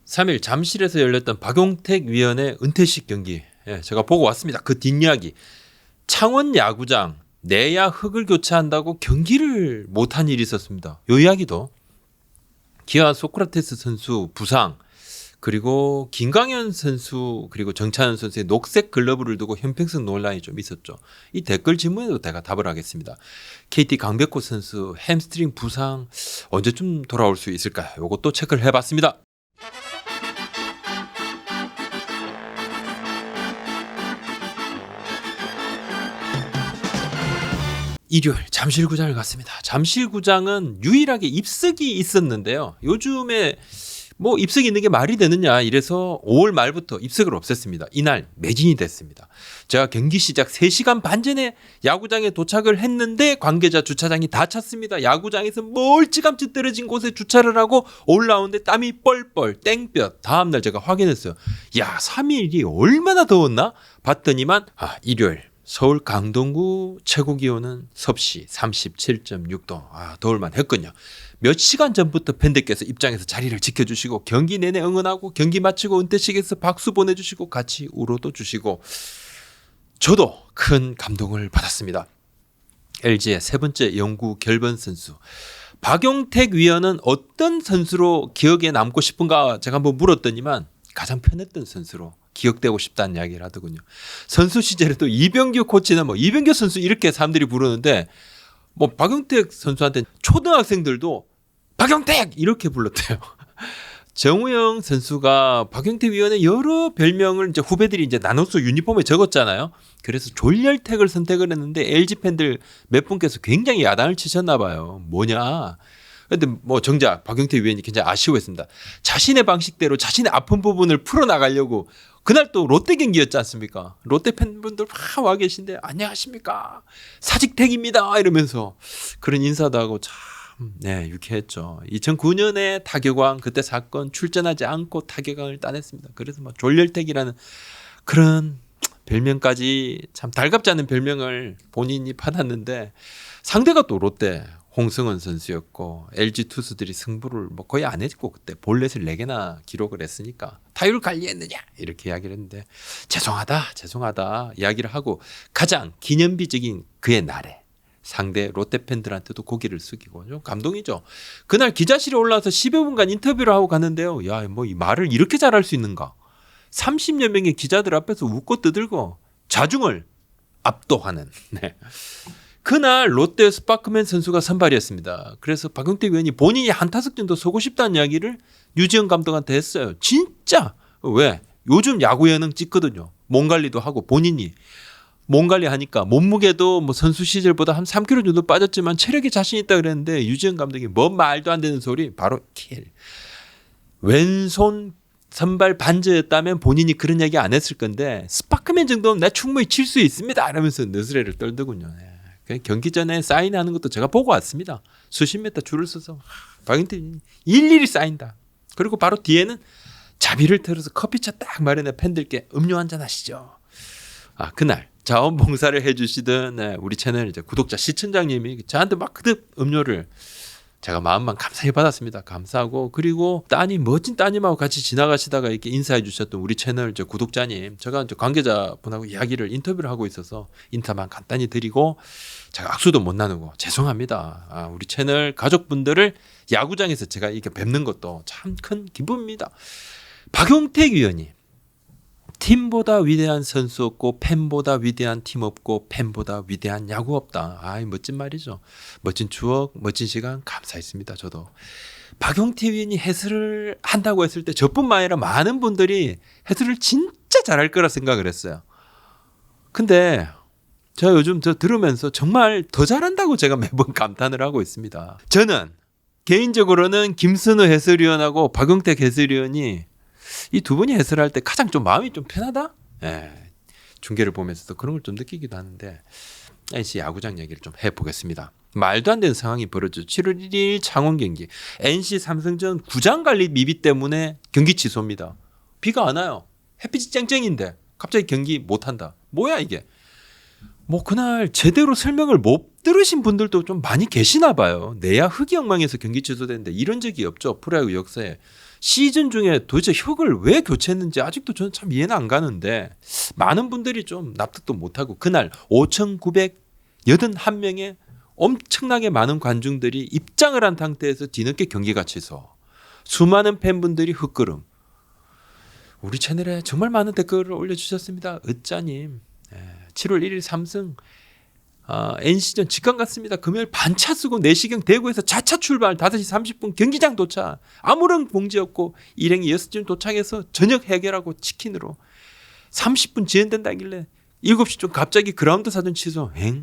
3일 잠실에서 열렸던 박용택 위원의 은퇴식 경기 제가 보고 왔습니다. 그 뒷이야기. 창원 야구장 내야 흙을 교체한다고 경기를 못한 일이 있었습니다. 이 이야기도 기아 소크라테스 선수 부상 그리고 김광현 선수 그리고 정찬현 선수의 녹색 글러브를 두고 형평성 논란이 좀 있었죠. 이 댓글 질문에도 제가 답을 하겠습니다. KT 강백호 선수 햄스트링 부상 언제쯤 돌아올 수 있을까요? 이것도 체크를 해봤습니다. 일요일 잠실구장을 갔습니다. 잠실구장은 유일하게 입석이 있었는데요. 요즘에 뭐 입석이 있는 게 말이 되느냐 이래서 5월 말부터 입석을 없앴습니다. 이날 매진이 됐습니다. 제가 경기 시작 3시간 반 전에 야구장에 도착을 했는데 관계자 주차장이 다 찼습니다. 야구장에서 멀찌감치 떨어진 곳에 주차를 하고 올라오는데 땀이 뻘뻘 땡볕. 다음날 제가 확인했어요. 야 3일이 얼마나 더웠나? 봤더니만 일요일 서울 강동구 최고 기온은 섭씨 37.6도. 더울만 했군요. 몇 시간 전부터 팬들께서 입장에서 자리를 지켜주시고 경기 내내 응원하고 경기 마치고 은퇴식에서 박수 보내주시고 같이 울어도 주시고 저도 큰 감동을 받았습니다. LG의 세 번째 영구 결번 선수 박용택 위원은 어떤 선수로 기억에 남고 싶은가 제가 한번 물었더니만 가장 편했던 선수로 기억되고 싶다는 이야기를 하더군요. 선수 시절에도 이병규 코치나 이병규 선수 이렇게 사람들이 부르는데 박용택 선수한테 초등학생들도 박용택 이렇게 불렀대요. 정우영 선수가 박용택 위원의 여러 별명을 이제 후배들이 이제 나눠서 유니폼에 적었잖아요. 그래서 졸렬택을 선택을 했는데 LG 팬들 몇 분께서 굉장히 야단을 치셨나 봐요. 뭐냐? 근데 정작 박용택 위원이 굉장히 아쉬워했습니다. 자신의 방식대로 자신의 아픈 부분을 풀어나가려고 그날 또 롯데 경기였지 않습니까? 롯데 팬분들 막 와 계신데 안녕하십니까? 사직택입니다 이러면서 그런 인사도 하고 참 유쾌했죠. 2009년에 타격왕 그때 사건 출전하지 않고 타격왕을 따냈습니다. 그래서 졸렬택이라는 그런 별명까지 참 달갑지 않은 별명을 본인이 받았는데 상대가 또 롯데 홍승헌 선수였고 LG 투수들이 승부를 거의 안 했고 그때 볼넷을 4개나 기록을 했으니까 타율 관리했느냐 이렇게 이야기를 했는데 죄송하다 이야기를 하고 가장 기념비적인 그의 날에 상대 롯데 팬들한테도 고개를 숙이고 좀 감동이죠. 그날 기자실에 올라와서 10여 분간 인터뷰를 하고 갔는데요. 야, 이 말을 이렇게 잘할 수 있는가? 30여 명의 기자들 앞에서 웃고 떠들고 자중을 압도하는. 그날 롯데 스파크맨 선수가 선발이었습니다. 그래서 박용택 위원이 본인이 한 타석 정도 서고 싶다는 이야기를 유지영 감독한테 했어요. 진짜 왜? 요즘 야구 예능 찍거든요. 몸 관리도 하고 본인이 몸 관리하니까 몸무게도 선수 시절보다 한 3kg 정도 빠졌지만 체력에 자신 있다 그랬는데 유지영 감독이 말도 안 되는 소리 바로 킬. 왼손 선발 반저였다면 본인이 그런 얘기 안 했을 건데 스파크맨 정도는 나 충분히 칠 수 있습니다. 이러면서 너스레를 떨더군요. 경기 전에 사인하는 것도 제가 보고 왔습니다. 수십 미터 줄을 서서 박용택이 일일이 사인다. 그리고 바로 뒤에는 자비를 털어서 커피차 딱 마련해 팬들께 음료 한잔 하시죠. 그날 자원봉사를 해주시던 우리 채널 이제 구독자 시청자님이 저한테 막 그득 음료를 제가 마음만 감사히 받았습니다. 감사하고 그리고 멋진 따님하고 같이 지나가시다가 이렇게 인사해 주셨던 우리 채널 구독자님 제가 이제 관계자분하고 인터뷰를 하고 있어서 인사만 간단히 드리고 제가 악수도 못 나누고 죄송합니다. 우리 채널 가족분들을 야구장에서 제가 이렇게 뵙는 것도 참 큰 기쁨입니다. 박용택 위원이 팀보다 위대한 선수 없고 팬보다 위대한 팀 없고 팬보다 위대한 야구 없다. 멋진 말이죠. 멋진 추억, 멋진 시간 감사했습니다. 저도. 박용택 위원이 해설을 한다고 했을 때 저뿐만 아니라 많은 분들이 해설을 진짜 잘할 거라 생각을 했어요. 근데 제가 요즘 들으면서 정말 더 잘한다고 제가 매번 감탄을 하고 있습니다. 저는 개인적으로는 김선우 해설위원하고 박용택 해설위원이 이 두 분이 해설할 때 가장 좀 마음이 좀 편하다? 중계를 보면서도 그런 걸 좀 느끼기도 하는데 NC 야구장 얘기를 좀 해보겠습니다. 말도 안 되는 상황이 벌어졌죠. 7월 1일 창원 경기 NC 삼성전 구장 관리 미비 때문에 경기 취소입니다. 비가 안 와요. 햇빛이 쨍쨍인데 갑자기 경기 못한다. 뭐야 이게? 그날 제대로 설명을 못 들으신 분들도 좀 많이 계시나 봐요. 내야 흑이 엉망에서 경기 취소됐는데 이런 적이 없죠. 프로야구 역사에. 시즌 중에 도대체 흙을 왜 교체했는지 아직도 저는 참 이해는 안 가는데 많은 분들이 좀 납득도 못하고 그날 5,981명의 엄청나게 많은 관중들이 입장을 한 상태에서 뒤늦게 경기가 취소. 수많은 팬분들이 흙걸음. 우리 채널에 정말 많은 댓글을 올려주셨습니다. 으짜님 7월 1일 삼승 NC전 직관 갔습니다. 금요일 반차 쓰고 4시경 대구에서 자차 출발 5시 30분 경기장 도착. 아무런 공지 없고 일행이 6시쯤 도착해서 저녁 해결하고 치킨으로 30분 지연된다길래 7시 좀 갑자기 그라운드 사전 취소. 네.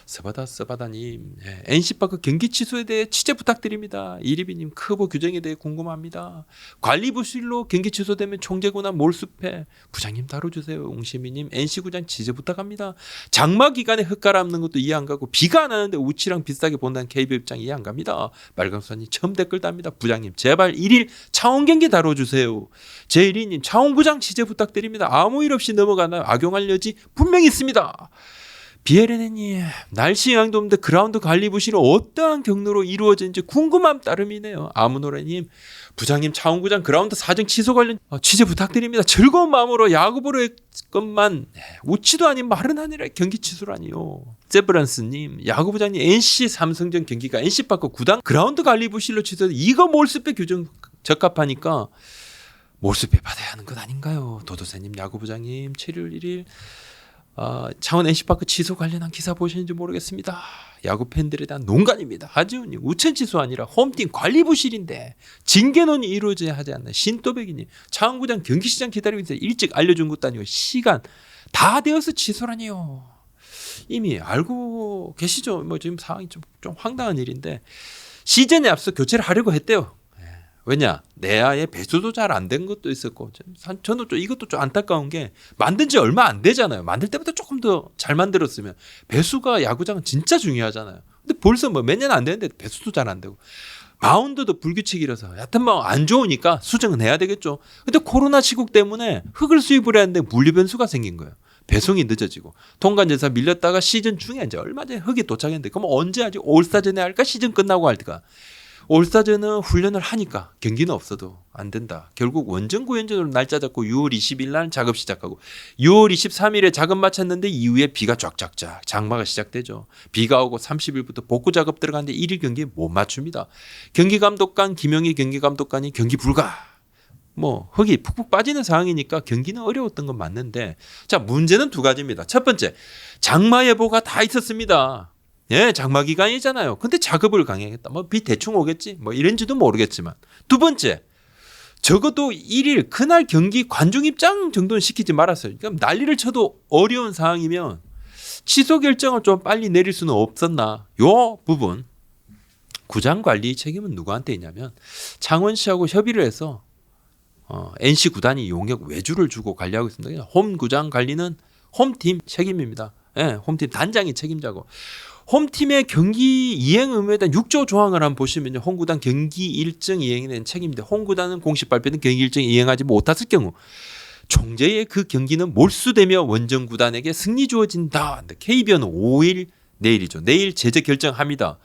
서바다님 NC파크 경기 취소에 대해 취재 부탁드립니다. 이리비님 크보 규정에 대해 궁금합니다. 관리부실로 경기 취소되면 총재구나 몰수패 부장님 다뤄주세요. 웅시미님 NC구장 취재 부탁합니다. 장마 기간에 흙 갈아엎는 것도 이해 안 가고 비가 안 하는데 우치랑 비슷하게 본다는 KB 입장 이해 안 갑니다. 말강수사님 처음 댓글 답니다. 부장님 제발 1일 창원 경기 다뤄주세요. 제1위님 창원구장 취재 부탁드립니다. 아무 일 없이 넘어가나 악용할 여지 분명히 있습니다. 비에레네님 날씨 영향도 없는데 그라운드 관리 부실은 어떠한 경로로 이루어진지 궁금함 따름이네요. 아무노래님 부장님 차원구장 그라운드 사정 취소 관련 취재 부탁드립니다. 즐거운 마음으로 야구 보러 했건만 우치도 아닌 말은 아니라 경기 취소라니요. 제브란스님 야구 부장님 NC 삼성전 경기가 NC파크 구단 그라운드 관리 부실로 취소돼 이거 몰수패 규정 적합하니까 몰수패 받아야 하는 것 아닌가요. 도도새님 야구 부장님 7월 1일 창원 NC파크 취소 관련한 기사 보시는지 모르겠습니다. 야구 팬들에 대한 농간입니다. 하지훈님 우천 취소 아니라 홈팀 관리 부실인데 징계론이 이루어져야 하지 않나. 신또백이님 창원구장 경기시장 기다리고 있는데 일찍 알려준 것도 아니고 시간 다 되어서 취소라니요. 이미 알고 계시죠. 뭐 지금 상황이 좀 황당한 일인데 시즌에 앞서 교체를 하려고 했대요. 왜냐 내야의 배수도 잘 안 된 것도 있었고 저는 좀 이것도 좀 안타까운 게 만든 지 얼마 안 되잖아요. 만들 때부터 조금 더 잘 만들었으면 배수가 야구장은 진짜 중요하잖아요. 근데 벌써 뭐 몇 년 안 되는데 배수도 잘 안 되고 마운드도 불규칙이라서 여하튼 뭐 안 좋으니까 수정은 해야 되겠죠. 근데 코로나 시국 때문에 흙을 수입을 해야 하는데 물리 변수가 생긴 거예요. 배송이 늦어지고 통관제사 밀렸다가 시즌 중에 이제 얼마 전에 흙이 도착했는데 그럼 언제 하지? 올스타전에 할까? 시즌 끝나고 할까? 올스타전은 훈련을 하니까 경기는 없어도 안 된다. 결국 원정 9연전으로 날짜 잡고 6월 20일 날 작업 시작하고 6월 23일에 작업 마쳤는데 이후에 비가 쫙쫙쫙 장마가 시작되죠. 비가 오고 30일부터 복구 작업 들어가는데 1일 경기에 못 맞춥니다. 경기감독관 김영희 경기감독관이 경기 불가. 뭐 흙이 푹푹 빠지는 상황이니까 경기는 어려웠던 건 맞는데 자 문제는 두 가지입니다. 첫 번째 장마 예보가 다 있었습니다. 예, 장마 기간이잖아요. 근데 작업을 강행했다. 뭐 비 대충 오겠지. 뭐 이런지도 모르겠지만. 두 번째, 적어도 1일 그날 경기 관중 입장 정도는 시키지 말았어요. 그러니까 난리를 쳐도 어려운 상황이면 취소 결정을 좀 빨리 내릴 수는 없었나. 요 부분 구장 관리 책임은 누구한테 있냐면 창원시하고 협의를 해서 NC 구단이 용역 외주를 주고 관리하고 있습니다. 홈 구장 관리는 홈팀 책임입니다. 예, 홈팀 단장이 책임자고. 홈팀의 경기 이행 의무에 대한 6조 조항을 한번 보시면요. 홈구단 경기 일정 이행에 대한 책임인데 홈구단은 공식 발표된 경기 일정 이행하지 못했을 경우 총재의 그 경기는 몰수되며 원정구단에게 승리 주어진다. KBO는 5일 내일이죠. 내일 제재 결정합니다.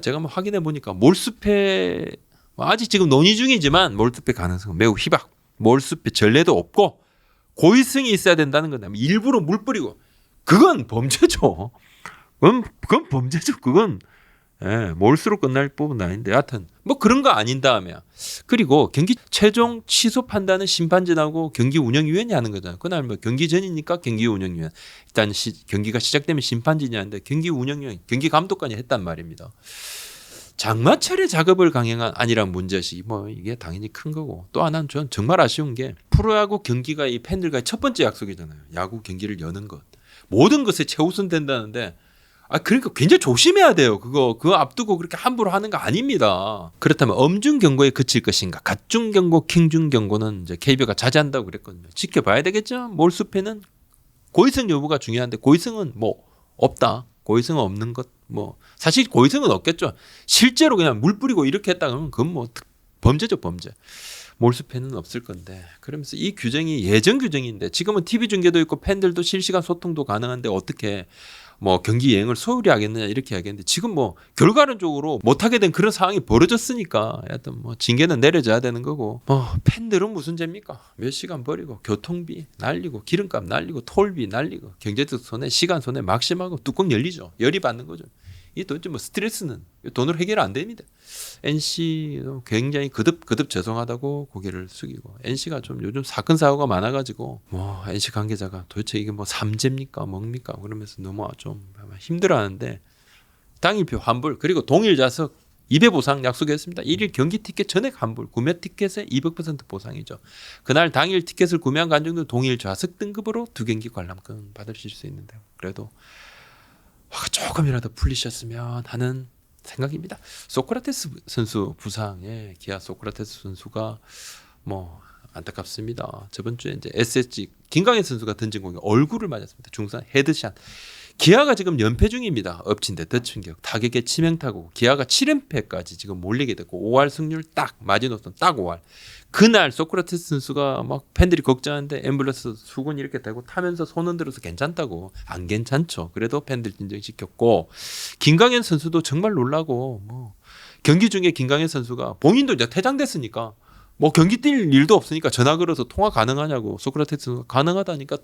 제가 한번 확인해 보니까 몰수패 아직 지금 논의 중이지만 몰수패 가능성은 매우 희박. 몰수패 전례도 없고 고의성이 있어야 된다는 건데 일부러 물 뿌리고 그건 범죄죠. 그건 범죄죠. 그건 몰수로 끝날 부분은 아닌데 하여튼 뭐 그런 거 아닌 다음에야. 그리고 경기 최종 취소 판단은 심판진하고 경기운영위원이 하는 거잖아요. 그날 뭐 경기 전이니까 경기운영위원. 일단 경기가 시작되면 심판진이 하는데 경기운영위원, 경기감독관이 했단 말입니다. 장마철에 작업을 강행한 아니란 문제시 뭐 이게 당연히 큰 거고 또 하나는 전 정말 아쉬운 게 프로야구 경기가 이 팬들과의 첫 번째 약속이잖아요. 야구 경기를 여는 것. 모든 것에 최우선 된다는데 그러니까 굉장히 조심해야 돼요. 그거 앞두고 그렇게 함부로 하는 거 아닙니다. 그렇다면 엄중 경고에 그칠 것인가? 갓중 경고, 킹중 경고는 이제 KBO가 자제한다고 그랬거든요. 지켜봐야 되겠죠. 몰수패는 고의성 여부가 중요한데 고의성은 뭐 없다. 고의성은 없는 것 뭐 사실 고의성은 없겠죠. 실제로 그냥 물 뿌리고 이렇게 했다 그러면 그건 뭐 범죄죠, 범죄. 몰수패는 없을 건데 그러면서 이 규정이 예전 규정인데 지금은 TV 중계도 있고 팬들도 실시간 소통도 가능한데 어떻게 뭐 경기 여행을 소홀히 하겠느냐 이렇게 하겠는데 지금 뭐 결과론적으로 못하게 된 그런 상황이 벌어졌으니까 하여튼 뭐 징계는 내려져야 되는 거고 뭐 팬들은 무슨 죄입니까? 몇 시간 버리고 교통비 날리고 기름값 날리고 톨비 날리고 경제적 손해 시간 손해 막심하고 뚜껑 열리죠. 열이 받는 거죠. 이게 도대체 뭐 스트레스는 돈으로 해결 안 됩니다. NC도 굉장히 거듭 죄송하다고 고개를 숙이고 NC가 좀 요즘 사건 사고가 많아가지고 뭐 NC 관계자가 도대체 이게 뭐 삼재입니까 뭡니까 그러면서 너무 좀 힘들어하는데 당일표 환불 그리고 동일 좌석 2배 보상 약속했습니다. 1일 경기 티켓 전액 환불 구매 티켓에 200% 보상이죠. 그날 당일 티켓을 구매한 관중들 동일 좌석 등급으로 2경기 관람권 받으실 수 있는데 그래도 조금이라도 풀리셨으면 하는 생각입니다. 소크라테스 선수 부상에 기아 소크라테스 선수가 뭐 안타깝습니다. 저번 주에 이제 SSG 김강현 선수가 던진 공에 얼굴을 맞았습니다. 중상 헤드샷. 기아가 지금 연패 중입니다. 엎친 데 덧충격, 타격에 치명타고 기아가 7연패까지 지금 몰리게 됐고 5할 승률 딱 마지노선 딱 5할. 그날 소크라테스 선수가 막 팬들이 걱정하는데 앰뷸런스 수건 이렇게 대고 타면서 손 흔들어서 괜찮다고 안 괜찮죠. 그래도 팬들 진정시켰고 김강현 선수도 정말 놀라고 뭐 경기 중에 김강현 선수가 본인도 이제 퇴장됐으니까 뭐 경기 뛸 일도 없으니까 전화 걸어서 통화 가능하냐고 소크라테스 선수가 가능하다니까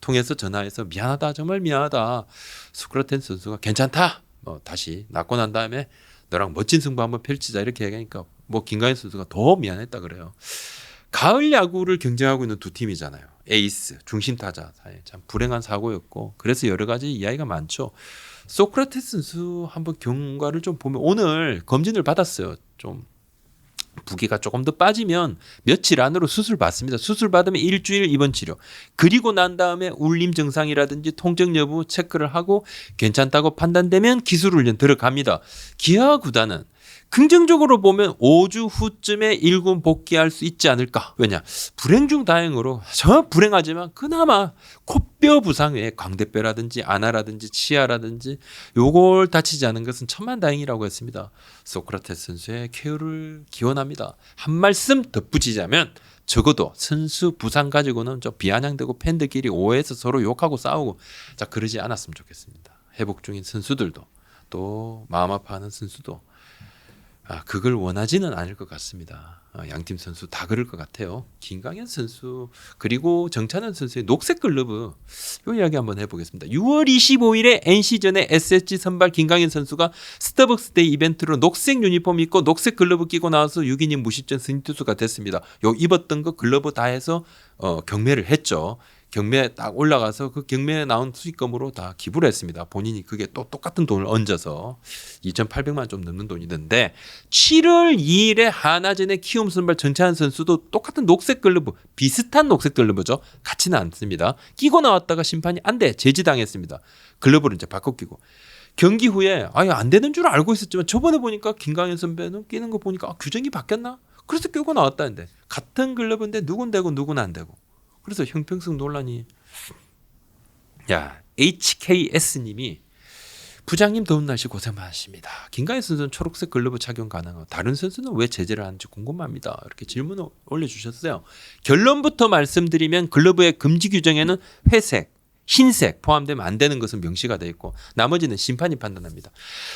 통해서 전화해서 미안하다 정말 미안하다 소크라테스 선수가 괜찮다 뭐 다시 낫고 난 다음에 너랑 멋진 승부 한번 펼치자 이렇게 얘기하니까 뭐 김강현 선수가 더 미안했다 그래요. 가을 야구를 경쟁하고 있는 두 팀이잖아요. 에이스 중심 타자 사이에 참 불행한 사고였고 그래서 여러 가지 이야기가 많죠. 소크라테스 선수 한번 경과를 좀 보면 오늘 검진을 받았어요. 좀 부기가 조금 더 빠지면 며칠 안으로 수술 받습니다. 수술 받으면 일주일 입원 치료. 그리고 난 다음에 울림 증상이라든지 통증 여부 체크를 하고 괜찮다고 판단되면 기술 훈련 들어갑니다. 기아 구단은 긍정적으로 보면 5주 후쯤에 1군 복귀할 수 있지 않을까. 왜냐? 불행 중 다행으로 정말 불행하지만 그나마 코뼈 부상 외에 광대뼈라든지 아나라든지 치아라든지 요걸 다치지 않은 것은 천만다행이라고 했습니다. 소크라테스 선수의 쾌유를 기원합니다. 한 말씀 덧붙이자면 적어도 선수 부상 가지고는 좀 비아냥되고 팬들끼리 오해해서 서로 욕하고 싸우고 자 그러지 않았으면 좋겠습니다. 회복 중인 선수들도 또 마음 아파하는 선수도 그걸 원하지는 않을 것 같습니다. 양팀 선수 다 그럴 것 같아요. 김강현 선수 그리고 정찬현 선수의 녹색 글러브 이 이야기 한번 해보겠습니다. 6월 25일에 NC전에 SSG 선발 김강현 선수가 스타벅스 데이 이벤트로 녹색 유니폼 입고 녹색 글러브 끼고 나와서 6이닝 무실점 승리 투수가 됐습니다. 요 입었던 거 글러브 다 해서 경매를 했죠. 경매에 딱 올라가서 그 경매에 나온 수익금으로 다 기부를 했습니다. 본인이 그게 또 똑같은 돈을 얹어서 2,800만 원 좀 넘는 돈이던데 7월 2일에 하나전의 키움 선발 정찬현 선수도 똑같은 녹색 글러브 비슷한 녹색 글러브죠. 같지는 않습니다. 끼고 나왔다가 심판이 안 돼 제지당했습니다. 글러브를 이제 바꿔 끼고 경기 후에 아예 안 되는 줄 알고 있었지만 저번에 보니까 김강현 선배는 끼는 거 보니까 규정이 바뀌었나? 그래서 끼고 나왔다는데 같은 글러브인데 누군 되고 누군 안 되고 그래서 형평성 논란이 HKS님이 부장님 더운 날씨 고생 많으십니다. 김강현 선수는 초록색 글러브 착용 가능하고 다른 선수는 왜 제재를 하는지 궁금합니다. 이렇게 질문을 올려주셨어요. 결론부터 말씀드리면 글러브의 금지 규정에는 회색, 흰색 포함되면 안 되는 것은 명시가 되어 있고 나머지는 심판이 판단합니다.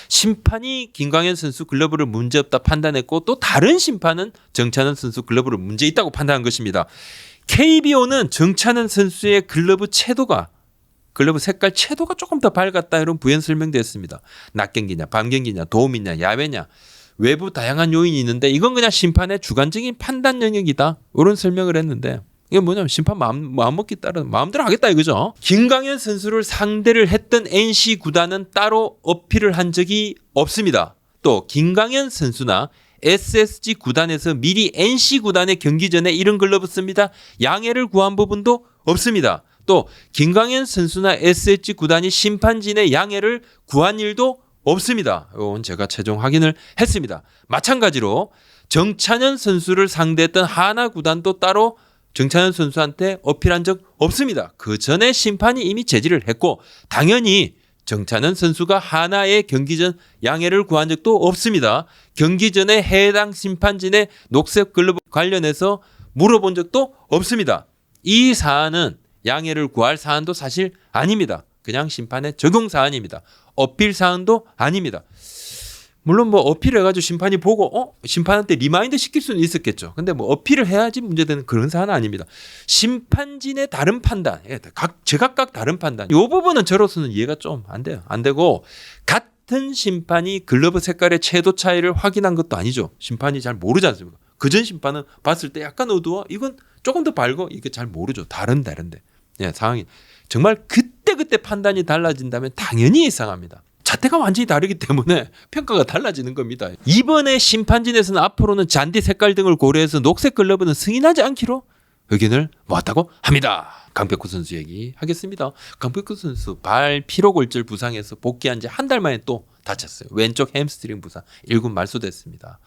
심판이 김강현 선수 글러브를 문제없다 판단했고 또 다른 심판은 정찬현 선수 글러브를 문제있다고 판단한 것입니다. KBO는 정찬현 선수의 글러브 색깔 채도가 조금 더 밝았다 이런 부연 설명되었습니다. 낮 경기냐 밤 경기냐 도움이냐 야외냐 외부 다양한 요인이 있는데 이건 그냥 심판의 주관적인 판단 영역이다 이런 설명을 했는데 이게 뭐냐면 심판 마음 먹기 따라 마음대로 하겠다 이거죠. 김강현 선수를 상대를 했던 NC 구단은 따로 어필을 한 적이 없습니다. 또 김강현 선수나 SSG 구단에서 미리 NC 구단의 경기 전에 이런 글러브 씁니다. 양해를 구한 부분도 없습니다. 또 김강현 선수나 SSG 구단이 심판진의 양해를 구한 일도 없습니다. 이건 제가 최종 확인을 했습니다. 마찬가지로 정찬현 선수를 상대했던 하나 구단도 따로 정찬현 선수한테 어필한 적 없습니다. 그 전에 심판이 이미 제지를 했고 당연히 정찬현 선수가 하나의 경기 전 양해를 구한 적도 없습니다. 경기 전에 해당 심판진의 녹색 글러브 관련해서 물어본 적도 없습니다. 이 사안은 양해를 구할 사안도 사실 아닙니다. 그냥 심판의 적용 사안입니다. 어필 사안도 아닙니다. 물론 뭐 어필을 해가지고 심판이 보고 심판한테 리마인드 시킬 수는 있었겠죠. 근데 뭐 어필을 해야지 문제되는 그런 사안은 아닙니다. 심판진의 다른 판단, 제각각 다른 판단. 이 부분은 저로서는 이해가 좀 안 돼요. 안 되고 같은 심판이 글러브 색깔의 채도 차이를 확인한 것도 아니죠. 심판이 잘 모르지 않습니까? 그전 심판은 봤을 때 약간 어두워. 이건 조금 더 밝고 이게 잘 모르죠. 다른데. 상황이 정말 그때 판단이 달라진다면 당연히 이상합니다. 잣대가 완전히 다르기 때문에 평가가 달라지는 겁니다. 이번에 심판진에서는 앞으로는 잔디 색깔 등을 고려해서 녹색 글러브는 승인하지 않기로 의견을 모았다고 합니다. 강백호 선수 얘기하겠습니다. 강백호 선수 발 피로골절 부상에서 복귀한 지 한 달 만에 또 다쳤어요. 왼쪽 햄스트링 부상 1군 말소됐습니다.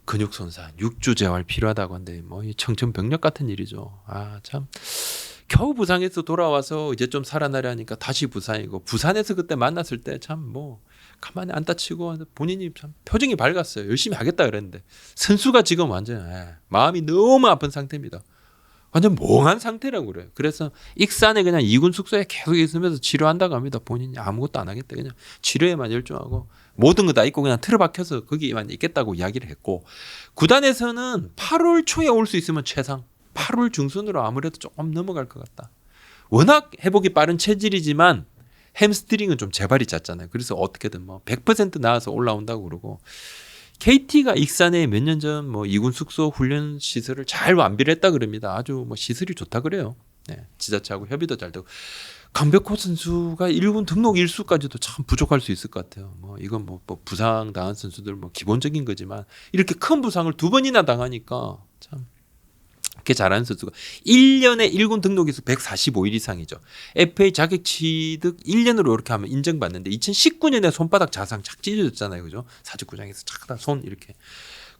근육 손상 6주 재활 필요하다고 하는데 뭐 청천벽력 같은 일이죠. 참 겨우 부상에서 돌아와서 이제 좀 살아나려 하니까 다시 부상이고 부산에서 그때 만났을 때 참 뭐 가만히 안 다치고 본인이 참 표정이 밝았어요. 열심히 하겠다 그랬는데 선수가 지금 완전 마음이 너무 아픈 상태입니다. 완전 멍한 상태라고 그래요. 그래서 익산에 그냥 2군 숙소에 계속 있으면서 치료한다고 합니다. 본인이 아무것도 안 하겠다. 그냥 치료에만 열중하고 모든 거 다 잊고 그냥 틀어박혀서 거기만 있겠다고 이야기를 했고 구단에서는 8월 초에 올 수 있으면 최상 8월 중순으로 아무래도 조금 넘어갈 것 같다. 워낙 회복이 빠른 체질이지만 햄스트링은 좀 재발이 잦잖아요. 그래서 어떻게든 뭐 100% 나와서 올라온다고 그러고 KT가 익산에 몇 년 전 뭐 2군 숙소 훈련 시설을 잘 완비를 했다 그럽니다. 아주 뭐 시설이 좋다 그래요. 지자체하고 협의도 잘 되고 강백호 선수가 1군 등록 일수까지도 참 부족할 수 있을 것 같아요. 뭐 이건 뭐 부상 당한 선수들 뭐 기본적인 거지만 이렇게 큰 부상을 2번이나 당하니까 참 그렇게 잘하는 선수가 1년에 1군 등록에서 145일 이상이죠. FA 자격 취득 1년으로 이렇게 하면 인정받는데 2019년에 손바닥 자상 착 찢어졌잖아요. 그죠? 사직구장에서 착 손 이렇게.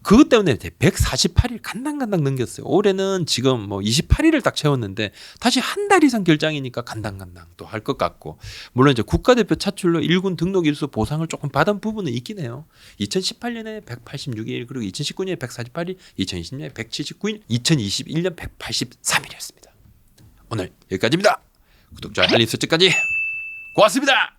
그것 때문에 148일 간당간당 넘겼어요. 올해는 지금 뭐 28일을 딱 채웠는데 다시 한 달 이상 결장이니까 간당간당 또 할 것 같고 물론 이제 국가대표 차출로 1군 등록 일수 보상을 조금 받은 부분은 있긴 해요. 2018년에 186일 그리고 2019년에 148일 2020년에 179일 2021년 183일이었습니다. 오늘 여기까지입니다. 구독, 좋아요, 알림 설정까지 고맙습니다.